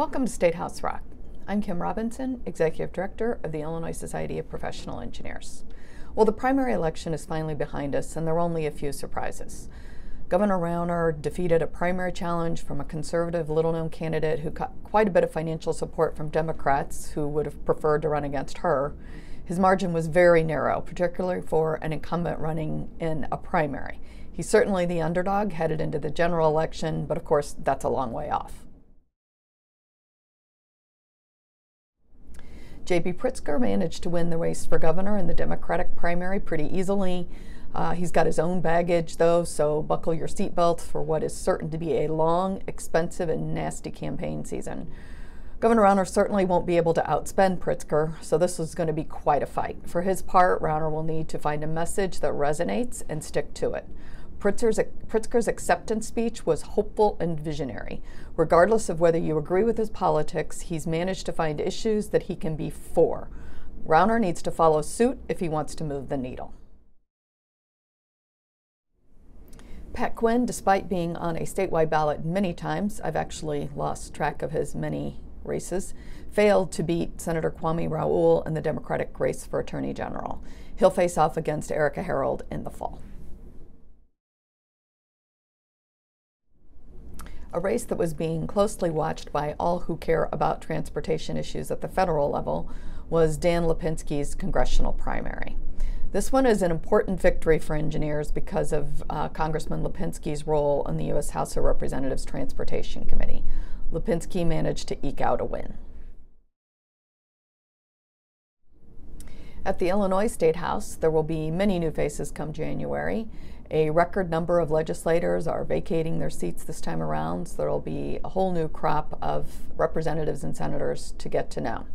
Welcome to Statehouse Rock. I'm Kim Robinson, Executive Director of the Illinois Society of Professional Engineers. Well, the primary election is finally behind us, and there are only a few surprises. Governor Rauner defeated a primary challenge from a conservative, little-known candidate who got quite a bit of financial support from Democrats who would have preferred to run against her. His margin was very narrow, particularly for an incumbent running in a primary. He's certainly the underdog headed into the general election, but of course, that's a long way off. J.B. Pritzker managed to win the race for governor in the Democratic primary pretty easily. He's got his own baggage, though, so buckle your seatbelts for what is certain to be a long, expensive, and nasty campaign season. Governor Rauner certainly won't be able to outspend Pritzker, so this is going to be quite a fight. For his part, Rauner will need to find a message that resonates and stick to it. Pritzker's acceptance speech was hopeful and visionary. Regardless of whether you agree with his politics, he's managed to find issues that he can be for. Rauner needs to follow suit if he wants to move the needle. Pat Quinn, despite being on a statewide ballot many times, I've actually lost track of his many races, failed to beat Senator Kwame Raoul in the Democratic race for Attorney General. He'll face off against Erica Harold in the fall. A race that was being closely watched by all who care about transportation issues at the federal level was Dan Lipinski's congressional primary. This one is an important victory for engineers because of Congressman Lipinski's role in the U.S. House of Representatives Transportation Committee. Lipinski managed to eke out a win. At the Illinois State House, there will be many new faces come January. A record number of legislators are vacating their seats this time around, so there will be a whole new crop of representatives and senators to get to know.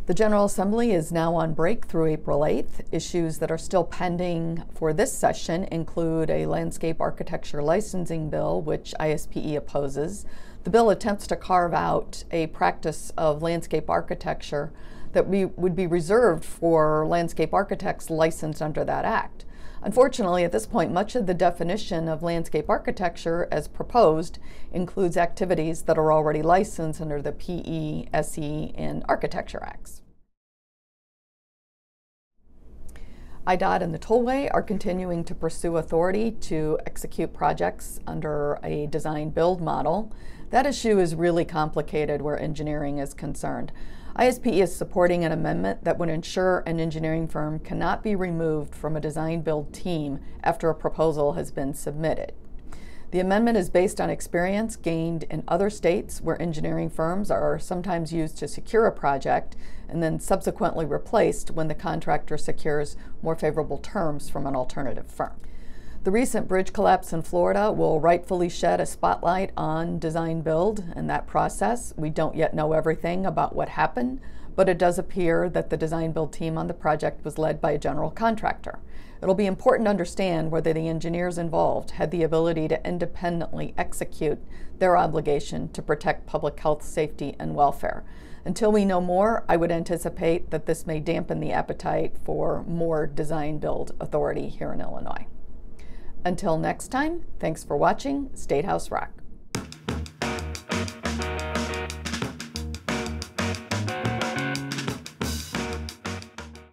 The General Assembly is now on break through April 8th. Issues that are still pending for this session include a landscape architecture licensing bill, which ISPE opposes. The bill attempts to carve out a practice of landscape architecture that would be reserved for landscape architects licensed under that act. Unfortunately, at this point, much of the definition of landscape architecture as proposed includes activities that are already licensed under the PE, SE, and Architecture Acts. IDOT and the Tollway are continuing to pursue authority to execute projects under a design-build model. That issue is really complicated where engineering is concerned. ISPE is supporting an amendment that would ensure an engineering firm cannot be removed from a design-build team after a proposal has been submitted. The amendment is based on experience gained in other states where engineering firms are sometimes used to secure a project and then subsequently replaced when the contractor secures more favorable terms from an alternative firm. The recent bridge collapse in Florida will rightfully shed a spotlight on design-build and that process. We don't yet know everything about what happened, but it does appear that the design-build team on the project was led by a general contractor. It'll be important to understand whether the engineers involved had the ability to independently execute their obligation to protect public health, safety, and welfare. Until we know more, I would anticipate that this may dampen the appetite for more design-build authority here in Illinois. Until next time, thanks for watching Statehouse Rock.